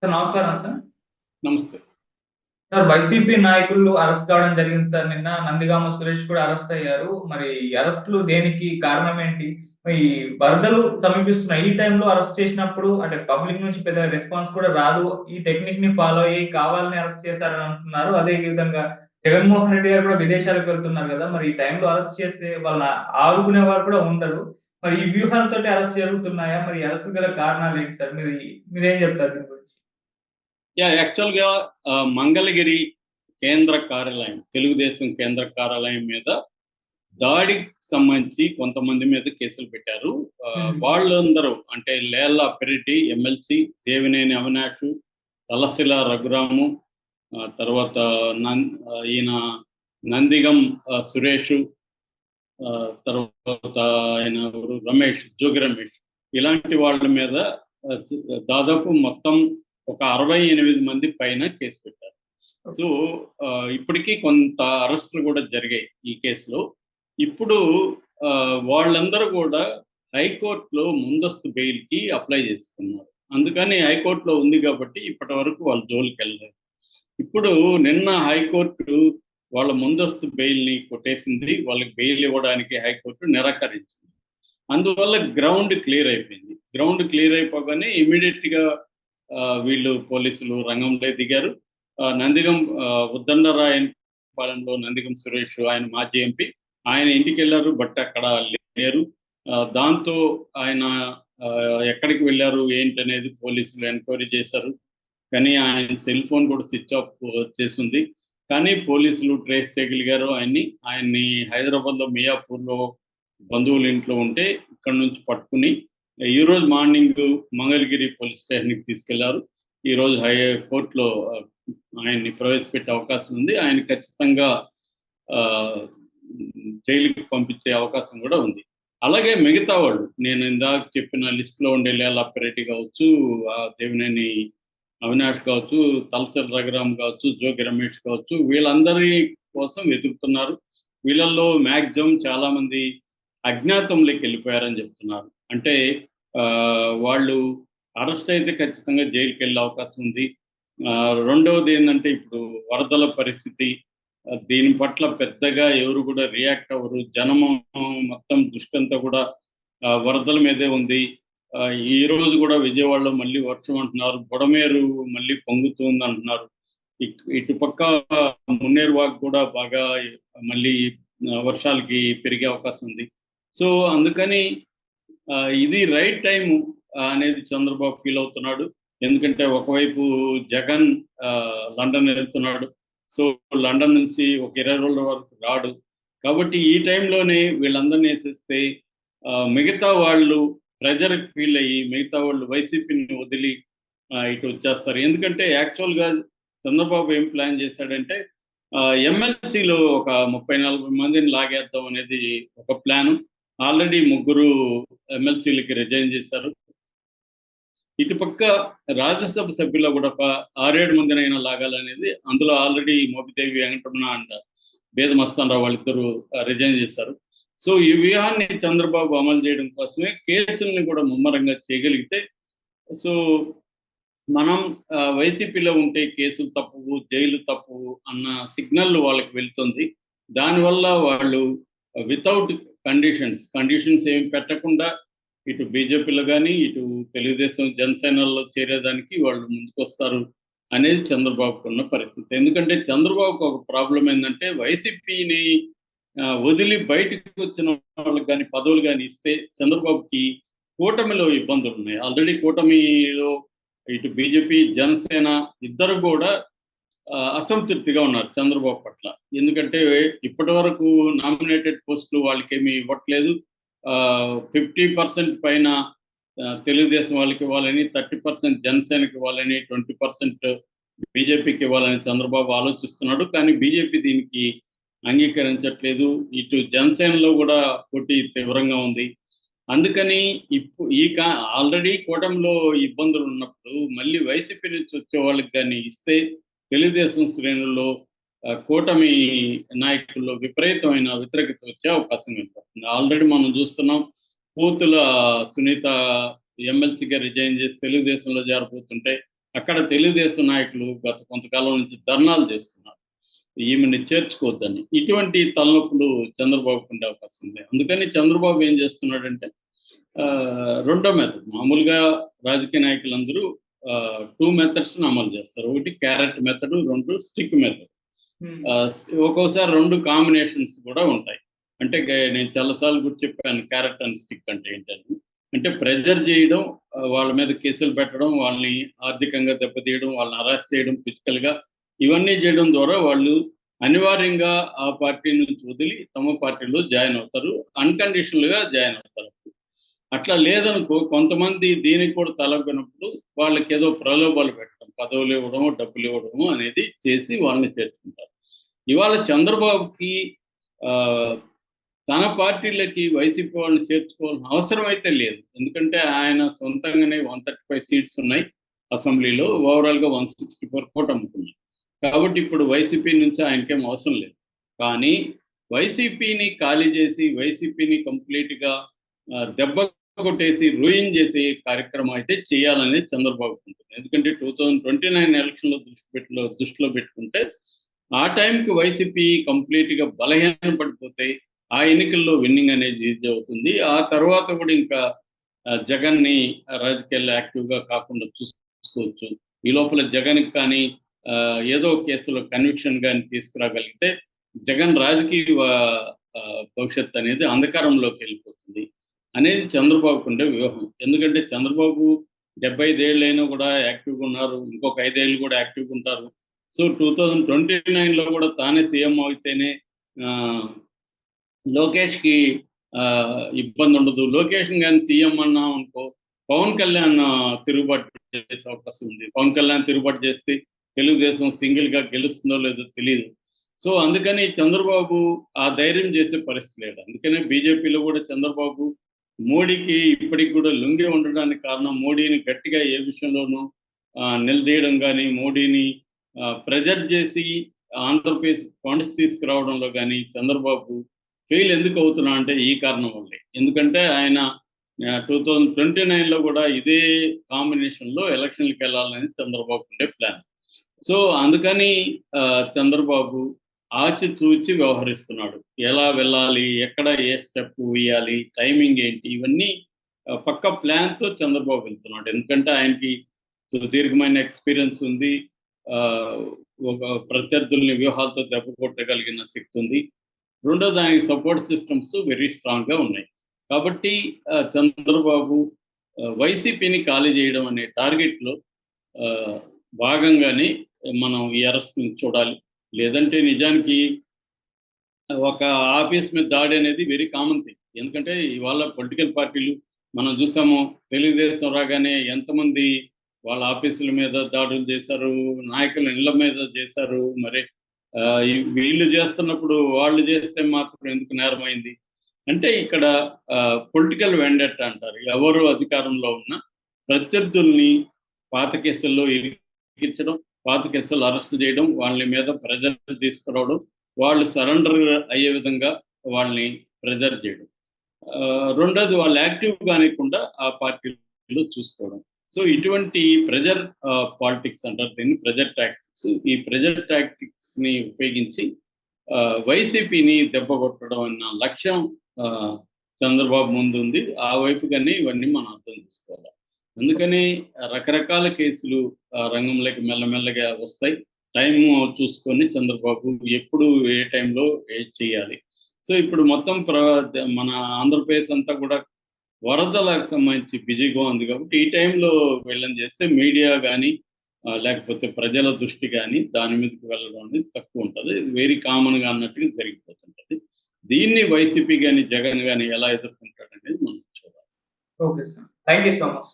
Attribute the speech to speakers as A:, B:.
A: Sir నమస్కారం sir.
B: నమస్తే.
A: Sir YCP నాయకులు అరెస్ట్ కావడం జరిగింది సార్ నిన్న. నందిగామ సురేష్ కూడా అరెస్ట్ అయ్యారు. మరి ఈ అరెస్ట్‌లు దేనికి కారణం ఏంటి? ఈ వరదలు సమీపిస్తున్నాయి. ఈ టైంలో అరెస్ట్ చేసినప్పుడు అంటే పబ్లిక్ నుంచి పెద్దగా రెస్పాన్స్ కూడా రాదు. ఈ టెక్నిక్‌ని ఫాలో అయ్యి కావాలని అరెస్ట్ చేశారని అంటున్నారు. అదే విధంగా జగన్మోహన్ రెడ్డి గారు కూడా విదేశాలకు వెళ్తున్నారు గదా! మరి ఈ టైంలో అరెస్ట్ చేస్తే వాళ్ళని ఆదుకునేవారు కూడా ఉండరు. మరి ఈ వ్యూహాలతోటి అరెస్ట్ జరుగుతున్నాయా? మరి అరెస్ట్‌కి గల కారణాలేంటి సార్? మీరేం చెప్తారు దీని గురించి?
B: యాక్చువల్‌గా మంగళగిరి కేంద్ర కార్యాలయం, తెలుగుదేశం కేంద్ర కార్యాలయం మీద దాడికి సంబంధించి కొంతమంది మీద కేసులు పెట్టారు.
A: హ్మ్.
B: వాళ్ళందరూ అంటే లేళ్ల అప్పిరెడ్డి, ఎమ్మెల్సీ, దేవినేని అవినాష్, తలశిల రఘురాము, తర్వాత ఈయన నందిగం సురేషు, తర్వాత ఆయన ఎవరు రమేష్, జోగి రమేష్, ఇలాంటి వాళ్ళ మీద దాదాపు మొత్తం ఒక 68 మంది పైన కేసు పెట్టారు. సో ఇప్పటికీ కొంత అరెస్టులు కూడా జరిగాయి ఈ కేసులో. ఇప్పుడు వాళ్ళందరూ కూడా హైకోర్టులో ముందస్తు బెయిల్‌కి అప్లై చేసుకున్నారు. అందుకని హైకోర్టులో ఉంది కాబట్టి ఇప్పటి వరకు వాళ్ళు జోలికెళ్ళలేదు. ఇప్పుడు నిన్న హైకోర్టు వాళ్ళ ముందస్తు బెయిల్‌ని కొట్టేసింది. వాళ్ళకి బెయిల్ ఇవ్వడానికి హైకోర్టు నిరాకరించింది. అందువల్ల గ్రౌండ్ క్లియర్ అయిపోయింది. గ్రౌండ్ క్లియర్ అయిపోగానే ఇమ్మీడియేట్‌గా వీళ్ళు పోలీసులు రంగంలో దిగారు. నందిగం ఉద్దండరాయనపాలెంలో నందిగం సురేష్ ఆయన మాజీ ఎంపీ. ఆయన ఇంటికెళ్లారు. బట్ అక్కడ లేరు. దాంతో ఆయన ఎక్కడికి వెళ్లారు ఏంటనేది పోలీసులు ఎంక్వైరీ చేశారు. కానీ ఆయన సెల్ ఫోన్ కూడా స్విచ్ ఆఫ్ చేసుంది. కానీ పోలీసులు ట్రేస్ చేయగలిగారు ఆయన్ని. ఆయన్ని హైదరాబాద్‌లో మియాపూర్‌లో బంధువుల ఇంట్లో ఉంటే ఇక్కడి నుంచి పట్టుకుని ఈరోజు మార్నింగ్ మంగళగిరి పోలీస్ స్టేషన్‌కి తీసుకెళ్లారు. ఈరోజు కోర్టులో ఆయన్ని ప్రవేశపెట్టే అవకాశం ఉంది. ఆయన ఖచ్చితంగా ఆహ్, జైలుకి పంపించే అవకాశం కూడా ఉంది. అలాగే మిగతా వాళ్ళు నేను ఇందాక చెప్పిన లిస్ట్‌లో ఉండే లేళ్ల అప్పిరెడ్డి కావచ్చు, దేవినేని అవినాష్ కావచ్చు, తలసరి రఘురామ్ కావచ్చు, జోగి రమేష్ కావచ్చు, వీళ్ళందరి కోసం వెతుకుతున్నారు. వీళ్ళల్లో మాక్సిమం చాలామంది అజ్ఞాతంలోకి వెళ్ళిపోయారని చెప్తున్నారు. అంటే వాళ్ళు అరెస్ట్ అయితే ఖచ్చితంగా జైలుకెళ్ళే అవకాశం ఉంది. రెండవది ఏందంటే ఇప్పుడు వరదల పరిస్థితి. దీని పట్ల పెద్దగా ఎవరు కూడా రియాక్ట్ అవ్వరు. జనము మొత్తం దృష్టంతా కూడా వరదల మీదే ఉంది. ఈరోజు కూడా విజయవాడలో మళ్ళీ వర్షం అంటున్నారు. బుడమేరు మళ్ళీ పొంగుతుందంటున్నారు. ఇటుపక్క మున్నేరు వాగు కూడా బాగా మళ్ళీ వర్షాలకి పెరిగే అవకాశం ఉంది. సో అందుకని ఇది రైట్ టైము అనేది చంద్రబాబు ఫీల్ అవుతున్నాడు. ఎందుకంటే ఒకవైపు జగన్ లండన్ వెళ్తున్నాడు. సో లండన్ నుంచి ఒక 20 రోజుల వరకు రాడు. కాబట్టి ఈ టైంలోనే వీళ్ళందరిని ఏసేస్తే మిగతా వాళ్ళు ప్రెజర్‌కి ఫీల్ అయ్యి మిగతా వాళ్ళు వైసీపీని వదిలి ఇటు వచ్చేస్తారు. ఎందుకంటే యాక్చువల్‌గా చంద్రబాబు ఏం ప్లాన్ చేశాడంటే ఎమ్మెల్సీలో ఒక 30, 40 మందిని లాగేద్దాం అనేది ఒక ప్లాను. ఆల్రెడీ ముగ్గురు ఎమ్మెల్సీలకి రిజైన్ చేశారు. ఇటుపక్క రాజ్యసభ సభ్యుల్లో కూడా ఒక 6, 7 మందినైనా లాగాలనేది అందులో ఆల్రెడీ మోపిదేవి వెంకటరమణ అండ్ బేద మస్తానరావు వాళ్ళిద్దరూ రిజైన్ చేశారు. సో ఈ వ్యూహాన్ని చంద్రబాబు అమలు చేయడం కోసమే కేసుల్ని కూడా ముమ్మరంగా చేయగలిగితే సో మనం వైసీపీలో ఉంటే కేసులు తప్పవు, జైలు తప్పవు అన్న సిగ్నల్ వాళ్ళకి వెళ్తుంది. దానివల్ల వాళ్ళు వితౌట్ కండిషన్స్ ఏమి పెట్టకుండా ఇటు బీజేపీలో గాని, ఇటు తెలుగుదేశం, జనసేనలో చేరేదానికి వాళ్ళు ముందుకొస్తారు అనేది చంద్రబాబుకున్న పరిస్థితి. ఎందుకంటే చంద్రబాబుకు ఒక ప్రాబ్లమ్ ఏందంటే వైసీపీని వదిలి బయటికి వచ్చిన వాళ్ళకి గాని, పదవులు గాని ఇస్తే చంద్రబాబుకి కూటమిలో ఇబ్బందులున్నాయి. ఆల్రెడీ కూటమిలో ఇటు బీజేపీ, జనసేన ఇద్దరు కూడా అసంతృప్తిగా ఉన్నారు చంద్రబాబు పట్ల. ఎందుకంటే ఇప్పటివరకు నామినేటెడ్ పోస్టులు వాళ్ళకేమీ ఇవ్వట్లేదు. 50% పైన తెలుగుదేశం వాళ్ళకి ఇవ్వాలని, 30% జనసేనకి ఇవ్వాలని, 20% బీజేపీకి ఇవ్వాలని చంద్రబాబు ఆలోచిస్తున్నాడు. కానీ బీజేపీ దీనికి అంగీకరించట్లేదు. ఇటు జనసేనలో కూడా పోటీ తీవ్రంగా ఉంది. అందుకని ఆల్రెడీ కూటమిలో ఇబ్బందులు ఉన్నప్పుడు మళ్ళీ వైసీపీ నుంచి వచ్చే వాళ్ళకి గాని ఇస్తే తెలుగుదేశం శ్రేణుల్లో కూటమి నాయకుల్లో విపరీతమైన వ్యతిరేకత వచ్చే అవకాశం ఏర్పడుతుంది. ఆల్రెడీ మనం చూస్తున్నాం. పూతుల సునీత ఎమ్మెల్సీగా రిజైన్ చేసి తెలుగుదేశంలో చేరబోతుంటే అక్కడ తెలుగుదేశం నాయకులు గత కొంతకాలం నుంచి ధర్నాలు చేస్తున్నారు ఈమెని చేర్చుకోవద్దని. ఇటువంటి తలనొప్పులు చంద్రబాబుకు ఉండే అవకాశం ఉంది. అందుకని చంద్రబాబు ఏం చేస్తున్నాడంటే రెండో మెథడ్, మామూలుగా రాజకీయ నాయకులందరూ 2 మెథడ్స్ని అమలు చేస్తారు. ఒకటి క్యారెట్ మెథడ్, 2 స్టిక్ మెథడ్. ఒక్కోసారి 2 కాంబినేషన్స్ కూడా ఉంటాయి. అంటే నేను చాలాసార్లు గుర్తు చెప్పాను క్యారెట్ అండ్ స్టిక్ అంటే ఏంటని. అంటే ప్రెజర్ చేయడం, వాళ్ళ మీద కేసులు పెట్టడం, వాళ్ళని ఆర్థికంగా దెబ్బతీయడం, వాళ్ళని అరెస్ట్ చేయడం ఫిజికల్గా, ఇవన్నీ చేయడం ద్వారా వాళ్ళు అనివార్యంగా ఆ పార్టీ నుంచి వదిలి తమ పార్టీలో జాయిన్ అవుతారు, అన్కండిషనల్గా జాయిన్ అవుతారు. అట్లా లేదనుకో కొంతమంది దీనికి కూడా తలపినప్పుడు వాళ్ళకి ఏదో ప్రలోభాలు పెట్టడం, పదవులు ఇవ్వడము, డబ్బులు ఇవ్వడము అనేది చేసి వాళ్ళని చేర్చుకుంటారు. ఇవాళ చంద్రబాబుకి తన పార్టీలకి వైసీపీ వాళ్ళని చేర్చుకోవాల్సిన అవసరం అయితే లేదు. ఎందుకంటే ఆయన సొంతంగానే 135 సీట్స్ ఉన్నాయి అసెంబ్లీలో, ఓవరాల్గా 164 కూటముకున్నాయి. కాబట్టి ఇప్పుడు వైసీపీ నుంచి ఆయనకేం అవసరం లేదు. కానీ వైసీపీని ఖాళీ చేసి వైసీపీని కంప్లీట్గా దెబ్బ కొట్టేసి రూయిన్ చేసే కార్యక్రమం అయితే చేయాలనేది చంద్రబాబు ఉంటుంది. ఎందుకంటే 2029 ఎలక్షన్లో దృష్టిలో పెట్టుకుంటే ఆ టైంకి వైసీపీ కంప్లీట్గా బలహీన పడిపోతే ఆ ఎన్నికల్లో విన్నింగ్ అనేది ఈజీ అవుతుంది. ఆ తర్వాత కూడా ఇంకా జగన్ని రాజకీయాల్లో యాక్టివ్గా కాకుండా చూసుకోవచ్చు. ఈ లోపల జగన్కి కానీ ఏదో కేసులో కన్విక్షన్ కానీ తీసుకురాగలిగితే జగన్ రాజకీయ భవిష్యత్తు అనేది అంధకారంలోకి వెళ్ళిపోతుంది అనేది చంద్రబాబుకు ఉండే వ్యూహం. ఎందుకంటే చంద్రబాబు 75 ఏళ్ళైనా కూడా యాక్టివ్గా ఉన్నారు, ఇంకొక 5 ఏళ్ళు కూడా యాక్టివ్గా ఉంటారు. సో 2029లో కూడా తానే సీఎం అయితేనే లోకేష్కి ఇబ్బంది ఉండదు. లోకేష్ కానీ సీఎం అన్నాం అనుకో పవన్ కళ్యాణ్ తిరుగుబాటు చేసే అవకాశం ఉంది. పవన్ కళ్యాణ్ తిరుగుబాటు చేస్తే తెలుగుదేశం సింగిల్గా గెలుస్తుందో లేదో తెలియదు. సో అందుకని చంద్రబాబు ఆ ధైర్యం చేసే పరిస్థితి లేదు. అందుకనే బీజేపీలో కూడా చంద్రబాబు మోడీకి ఇప్పటికి కూడా లొంగి ఉండడానికి కారణం మోడీని గట్టిగా ఏ విషయంలోనూ నిలదీయడం కానీ, మోడీని ప్రెజర్ చేసి ఆంధ్రప్రదేశ్ ఫండ్స్ తీసుకురావడంలో కానీ చంద్రబాబు ఫెయిల్ ఎందుకు అవుతున్నా అంటే ఈ కారణం వల్లే. ఎందుకంటే ఆయన 2029లో కూడా ఇదే కాంబినేషన్లో ఎలక్షన్లకు వెళ్ళాలని చంద్రబాబు ఉండే ప్లాన్. సో అందుకని చంద్రబాబు ఆచితూచి వ్యవహరిస్తున్నాడు. ఎలా వెళ్ళాలి, ఎక్కడ ఏ స్టెప్ వేయాలి, టైమింగ్ ఏంటి, ఇవన్నీ పక్క ప్లాన్తో చంద్రబాబు వెళ్తున్నాడు. ఎందుకంటే ఆయనకి సుదీర్ఘమైన ఎక్స్పీరియన్స్ ఉంది, ఒక ప్రత్యర్థుల్ని వ్యూహాలతో దెబ్బ కొట్టగలిగిన శక్తి ఉంది. రెండో దానికి సపోర్ట్ సిస్టమ్స్ వెరీ స్ట్రాంగ్గా ఉన్నాయి. కాబట్టి చంద్రబాబు వైసీపీని ఖాళీ చేయడం అనే టార్గెట్లో భాగంగానే మనం ఈ అరెస్ట్ని చూడాలి. లేదంటే నిజానికి ఒక ఆఫీస్ మీద దాడి అనేది వెరీ కామన్ థింగ్. ఎందుకంటే ఇవాళ పొలిటికల్ పార్టీలు మనం చూసాము, తెలుగుదేశం రాగానే ఎంతమంది వాళ్ళ ఆఫీసుల మీద దాడులు చేశారు, నాయకుల ఇళ్ళ మీద చేశారు. మరి వీళ్ళు చేస్తున్నప్పుడు వాళ్ళు చేస్తే మాత్రం ఎందుకు నేరమైంది అంటే ఇక్కడ పొలిటికల్ వెండెట్ అంటారు. ఎవరు అధికారంలో ఉన్న ప్రత్యర్థుల్ని పాత కేసుల్లో ఇరికించడం, పాత కేసులు అరెస్ట్ చేయడం, వాళ్ళ మీద ప్రెజర్ తీసుకురావడం, వాళ్ళు సరెండర్ అయ్యే విధంగా వాళ్ళని ప్రెజర్ చేయడం. రెండోది వాళ్ళు యాక్టివ్ కానికుండా ఆ పార్టీలో చూసుకోవడం. సో ఇటువంటి ప్రెజర్ పాలిటిక్స్ అంటారు దీన్ని, ప్రెజర్ టాక్టిక్స్. ఈ ప్రెజర్ టాక్టిక్స్ని ఉపయోగించి వైసీపీని దెబ్బ కొట్టడం అన్న లక్ష్యం చంద్రబాబు ముందు ఉంది. ఆ వైపుగానే ఇవన్నీ మనం అర్థం చేసుకోవాలి. అందుకని రకరకాల కేసులు రంగంలోకి మెల్లమెల్లగా వస్తాయి. టైము చూసుకొని చంద్రబాబు ఎప్పుడు ఏ టైంలో ఏది చేయాలి. సో ఇప్పుడు మొత్తం మన ఆంధ్రప్రదేశ్ అంతా కూడా వరదలకు సంబంధించి బిజీగా ఉంది. కాబట్టి ఈ టైంలో వీళ్ళని చేస్తే మీడియా కానీ లేకపోతే ప్రజల దృష్టి కానీ దాని మీదకి వెళ్ళడం అనేది తక్కువ ఉంటుంది. వెరీ కామన్గా అన్నట్టుగా జరిగిపోతుంటుంది. దీన్ని వైసీపీ కానీ జగన్ కానీ ఎలా ఎదుర్కొంటాడనేది మనం చూడాలి.
A: Okay sir, thank you so much.